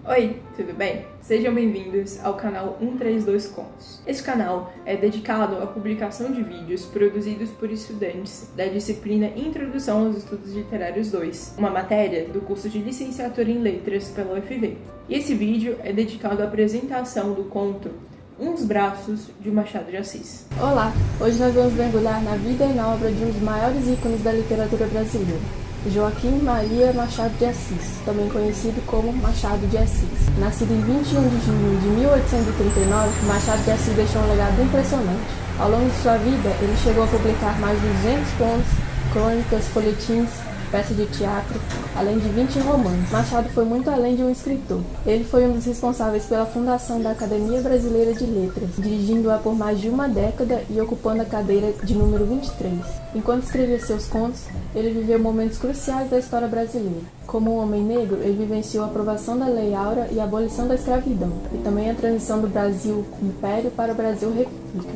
Oi, tudo bem? Sejam bem-vindos ao canal 132 Contos. Esse canal é dedicado à publicação de vídeos produzidos por estudantes da disciplina Introdução aos Estudos Literários 2, uma matéria do curso de Licenciatura em Letras pela UFV. E esse vídeo é dedicado à apresentação do conto Uns Braços, de Machado de Assis. Olá! Hoje nós vamos mergulhar na vida e na obra de um dos maiores ícones da literatura brasileira, Joaquim Maria Machado de Assis, também conhecido como Machado de Assis. Nascido em 21 de junho de 1839, Machado de Assis deixou um legado impressionante. Ao longo de sua vida, ele chegou a publicar mais de 200 contos, crônicas, folhetins, peças de teatro, além de 20 romances. Machado foi muito além de um escritor. Ele foi um dos responsáveis pela fundação da Academia Brasileira de Letras, dirigindo-a por mais de uma década e ocupando a cadeira de número 23. Enquanto escrevia seus contos, ele viveu momentos cruciais da história brasileira. Como um homem negro, ele vivenciou a aprovação da Lei Áurea e a abolição da escravidão, e também a transição do Brasil Império para o Brasil República.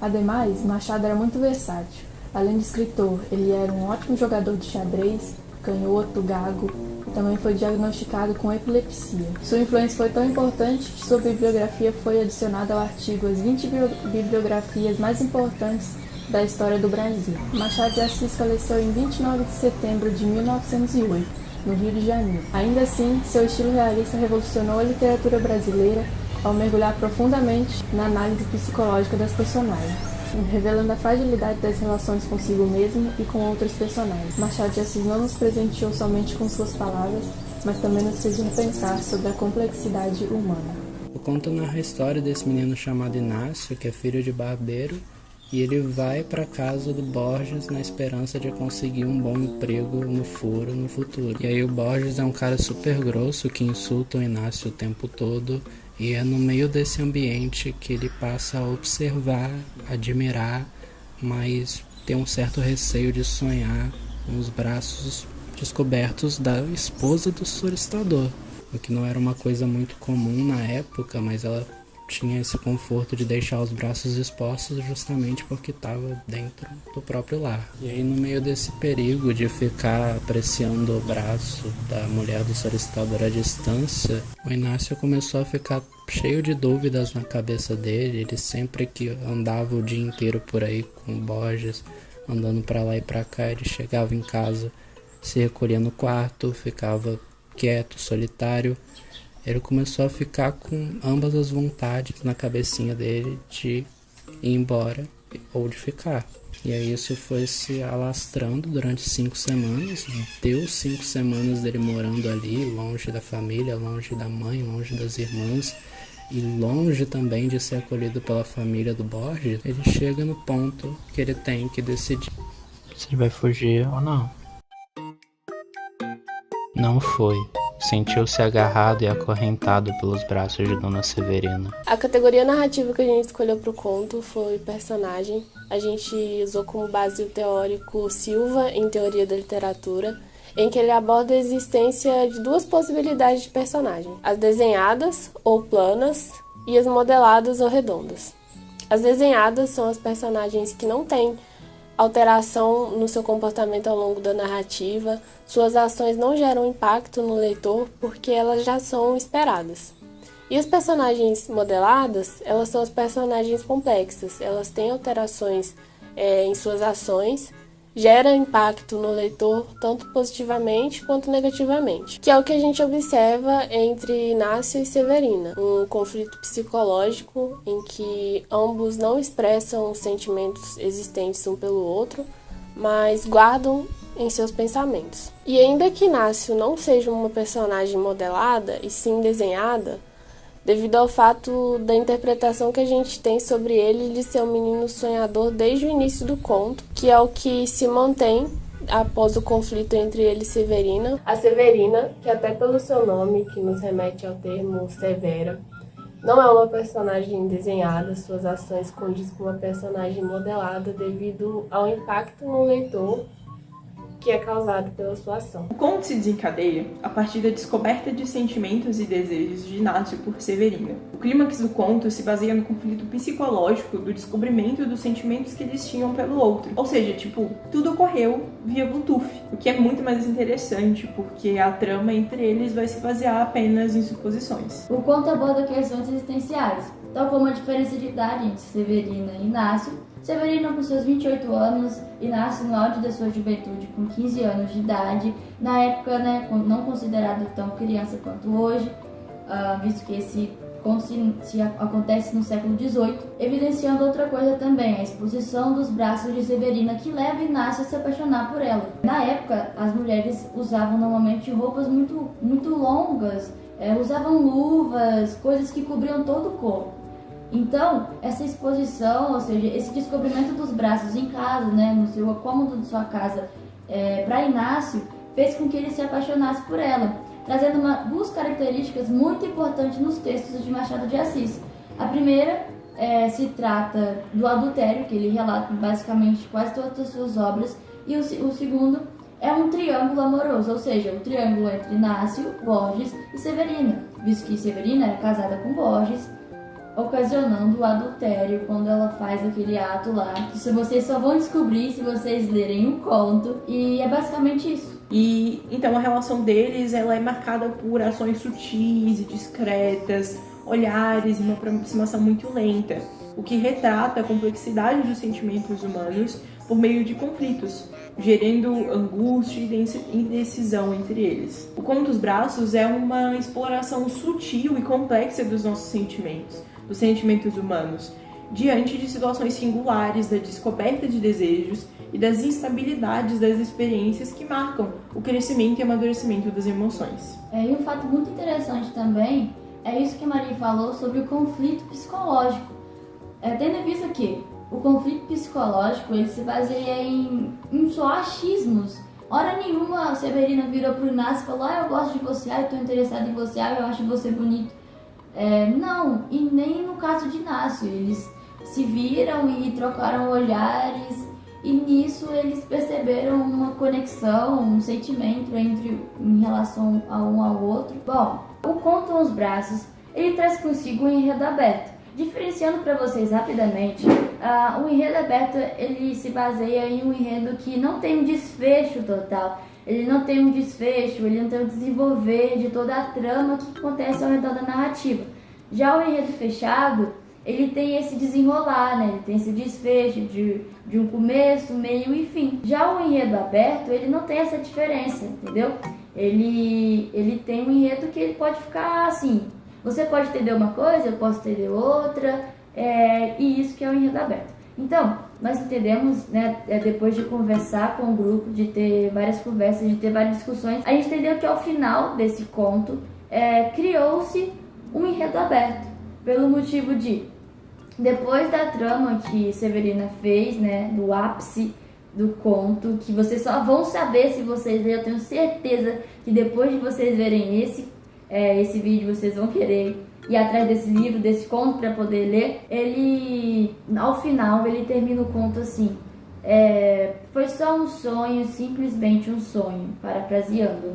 Ademais, Machado era muito versátil. Além de escritor, ele era um ótimo jogador de xadrez, canhoto, gago, e também foi diagnosticado com epilepsia. Sua influência foi tão importante que sua bibliografia foi adicionada ao artigo As 20 bibliografias mais importantes da história do Brasil. Machado de Assis faleceu em 29 de setembro de 1908, no Rio de Janeiro. Ainda assim, seu estilo realista revolucionou a literatura brasileira ao mergulhar profundamente na análise psicológica das personagens, revelando a fragilidade das relações consigo mesmo e com outros personagens. Machado de Assis não nos presenteou somente com suas palavras, mas também nos fez repensar sobre a complexidade humana. O conto narra a história desse menino chamado Inácio, que é filho de barbeiro, e ele vai para a casa do Borges na esperança de conseguir um bom emprego no furo no futuro. E aí o Borges é um cara super grosso que insulta o Inácio o tempo todo, e é no meio desse ambiente que ele passa a observar, admirar, mas tem um certo receio de sonhar com os braços descobertos da esposa do solicitador, o que não era uma coisa muito comum na época, mas ela tinha esse conforto de deixar os braços expostos justamente porque estava dentro do próprio lar. E aí, no meio desse perigo de ficar apreciando o braço da mulher do solicitador à distância, o Inácio começou a ficar cheio de dúvidas na cabeça dele. Ele sempre que andava o dia inteiro por aí com o Borges, andando para lá e para cá, ele chegava em casa, se recolhia no quarto, ficava quieto, solitário. Ele começou a ficar com ambas as vontades na cabecinha dele de ir embora ou de ficar. E aí isso foi se alastrando durante 5 semanas. Deu 5 semanas dele morando ali, longe da família, longe da mãe, longe das irmãs e longe também de ser acolhido pela família do Borges. Ele chega no ponto que ele tem que decidir se ele vai fugir ou não. Não foi. Sentiu-se agarrado e acorrentado pelos braços de Dona Severina. A categoria narrativa que a gente escolheu para o conto foi personagem. A gente usou como base o teórico Silva em Teoria da Literatura, em que ele aborda a existência de 2 possibilidades de personagem: as desenhadas ou planas e as modeladas ou redondas. As desenhadas são as personagens que não têm alteração no seu comportamento ao longo da narrativa, suas ações não geram impacto no leitor porque elas já são esperadas. E as personagens modeladas, elas são as personagens complexas, elas têm alterações em suas ações, gera impacto no leitor tanto positivamente quanto negativamente, que é o que a gente observa entre Inácio e Severina, um conflito psicológico em que ambos não expressam os sentimentos existentes um pelo outro, mas guardam em seus pensamentos. E ainda que Inácio não seja uma personagem modelada e sim desenhada, devido ao fato da interpretação que a gente tem sobre ele de ser um menino sonhador desde o início do conto, que é o que se mantém após o conflito entre ele e Severina. A Severina, que até pelo seu nome, que nos remete ao termo severa, não é uma personagem desenhada, suas ações condiz com uma personagem modelada devido ao impacto no leitor que é causado pela sua ação. O conto se desencadeia a partir da descoberta de sentimentos e desejos de Inácio por Severina. O clímax do conto se baseia no conflito psicológico do descobrimento dos sentimentos que eles tinham pelo outro. Ou seja, tudo ocorreu via Bluetooth, o que é muito mais interessante, porque a trama entre eles vai se basear apenas em suposições. O conto aborda questões existenciais, tal como a diferença de idade entre Severina e Inácio. Severina com seus 28 anos, Inácio no auge da sua juventude com 15 anos de idade, na época não considerado tão criança quanto hoje, visto que esse conto se acontece no século XVIII, evidenciando outra coisa também, a exposição dos braços de Severina que leva Inácio a se apaixonar por ela. Na época, as mulheres usavam normalmente roupas muito, muito longas, usavam luvas, coisas que cobriam todo o corpo. Então, essa exposição, ou seja, esse descobrimento dos braços em casa, no seu cômodo de sua casa, para Inácio, fez com que ele se apaixonasse por ela, trazendo duas características muito importantes nos textos de Machado de Assis. A primeira se trata do adultério, que ele relata basicamente quase todas as suas obras, e o segundo é um triângulo amoroso, ou seja, o triângulo entre Inácio, Borges e Severina, visto que Severina era casada com Borges, ocasionando o adultério quando ela faz aquele ato lá, que vocês só vão descobrir se vocês lerem o conto, e é basicamente isso. E então a relação deles ela é marcada por ações sutis e discretas, olhares e uma aproximação muito lenta, o que retrata a complexidade dos sentimentos humanos por meio de conflitos, gerando angústia e indecisão entre eles. O Conto dos Braços é uma exploração sutil e complexa dos nossos sentimentos humanos, diante de situações singulares da descoberta de desejos e das instabilidades das experiências que marcam o crescimento e amadurecimento das emoções. E um fato muito interessante também é isso que a Maria falou sobre o conflito psicológico. Tendo em vista que o conflito psicológico ele se baseia em só achismos. Hora nenhuma a Severina virou pro Inácio e falou: eu gosto de você, eu tô interessada em você, eu acho você bonito. Não, e nem no caso de Inácio, eles se viram e trocaram olhares, e nisso eles perceberam uma conexão, um sentimento em relação a um ao outro. Bom, o Conto dos Braços, ele traz consigo um enredo aberto. Diferenciando para vocês rapidamente, o enredo aberto ele se baseia em um enredo que não tem um desfecho total. Ele não tem um desfecho, ele não tem um desenvolver de toda a trama que acontece ao redor da narrativa. Já o enredo fechado, ele tem esse desenrolar, ele tem esse desfecho de um começo, meio e fim. Já o enredo aberto, ele não tem essa diferença, entendeu? Ele tem um enredo que ele pode ficar assim, você pode entender uma coisa, eu posso entender outra, e isso que é o enredo aberto. Então, nós entendemos, depois de conversar com o grupo, de ter várias conversas, de ter várias discussões, a gente entendeu que ao final desse conto, criou-se um enredo aberto, pelo motivo de, depois da trama que Severina fez, do ápice do conto, que vocês só vão saber se vocês lerem, eu tenho certeza que depois de vocês verem esse vídeo, vocês vão querer ir atrás desse livro, desse conto para poder ler. Ele, ao final, ele termina o conto assim: foi só um sonho, simplesmente um sonho, parafraseando,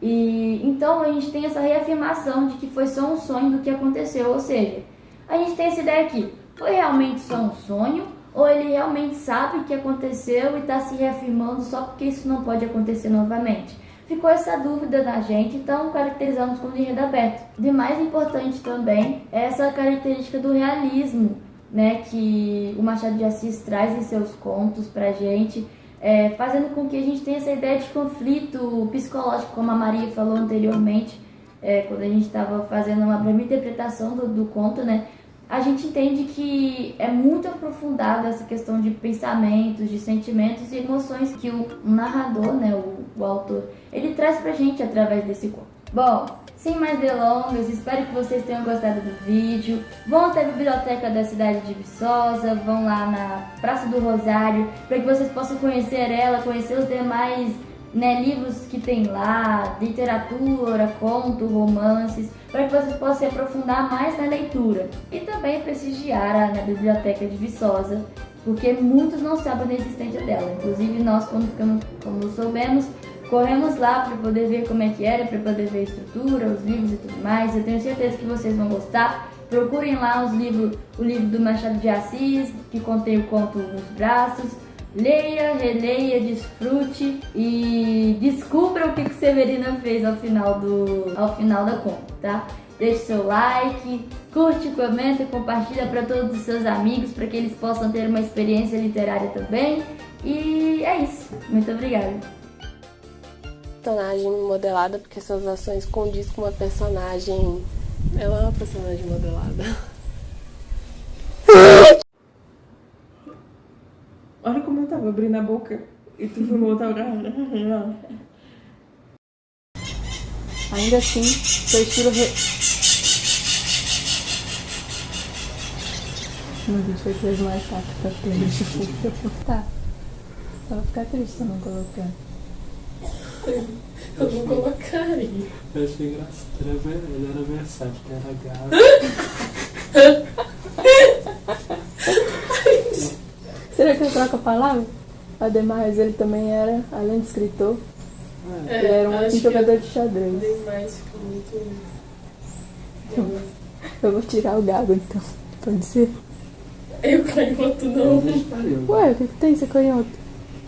E então a gente tem essa reafirmação de que foi só um sonho do que aconteceu, ou seja, a gente tem essa ideia aqui: foi realmente só um sonho, ou ele realmente sabe o que aconteceu e está se reafirmando só porque isso não pode acontecer novamente? Ficou essa dúvida na gente, então caracterizamos como enredo aberto. De mais importante também é essa característica do realismo, que o Machado de Assis traz em seus contos pra gente, fazendo com que a gente tenha essa ideia de conflito psicológico, como a Maria falou anteriormente, quando a gente estava fazendo uma breve interpretação do conto, a gente entende que é muito aprofundada essa questão de pensamentos, de sentimentos e emoções que o narrador, o autor, ele traz pra gente através desse conto. Bom, sem mais delongas, espero que vocês tenham gostado do vídeo. Vão até a biblioteca da cidade de Viçosa, vão lá na Praça do Rosário, para que vocês possam conhecer ela, conhecer os demais livros que tem lá, literatura, conto, romances, para que vocês possam se aprofundar mais na leitura. E também prestigiar na Biblioteca de Viçosa, porque muitos não sabem da existência dela. Inclusive nós, quando soubemos, corremos lá para poder ver como é que era, para poder ver a estrutura, os livros e tudo mais. Eu tenho certeza que vocês vão gostar. Procurem lá o livro do Machado de Assis, que contém o conto Os Braços. Leia, releia, desfrute e descubra o que Severina fez ao final da conta, tá? Deixe seu like, curte, comenta e compartilha para todos os seus amigos, para que eles possam ter uma experiência literária também. E é isso. Muito obrigada. Personagem modelada porque suas ações condiz com uma personagem. Ela é uma personagem modelada. Olha como eu tava abrindo a boca e tu foi voltar pra... Ainda assim, seu estilo... Meu Deus, foi que mais fácil pra ter. Tá. Só vai ficar triste se eu não colocar. Eu não colocaria. Eu achei engraçado. Ele era versátil, ele era gato. Será que eu troco a palavra? Ademais, ele também era, além de escritor, ele era um ótimo jogador de xadrez. Ademais, ficou muito... Eu vou tirar o gago então, pode ser? Eu canhoto não. Ué, o que tem ser canhoto?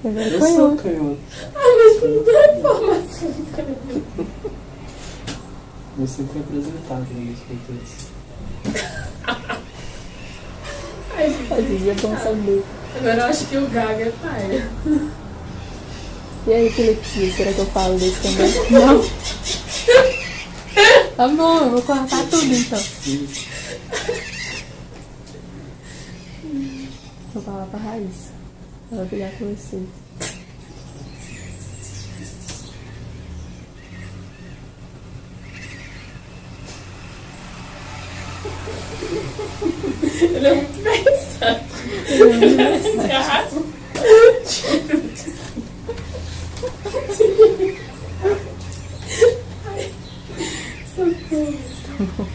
Eu sou canhoto. Mas não dá informação do canhoto. Eu sempre fui apresentado nos contextos. Às vezes é bom saber. Agora eu acho que o gago é pai. E aí, epilepsia, será que eu falo desse também? Não. Tá bom, eu vou cortar tudo então. Vou falar pra Raíssa. Ela vai brigar com você. Ele é muito versátil. Ele é muito versátil. Socorro.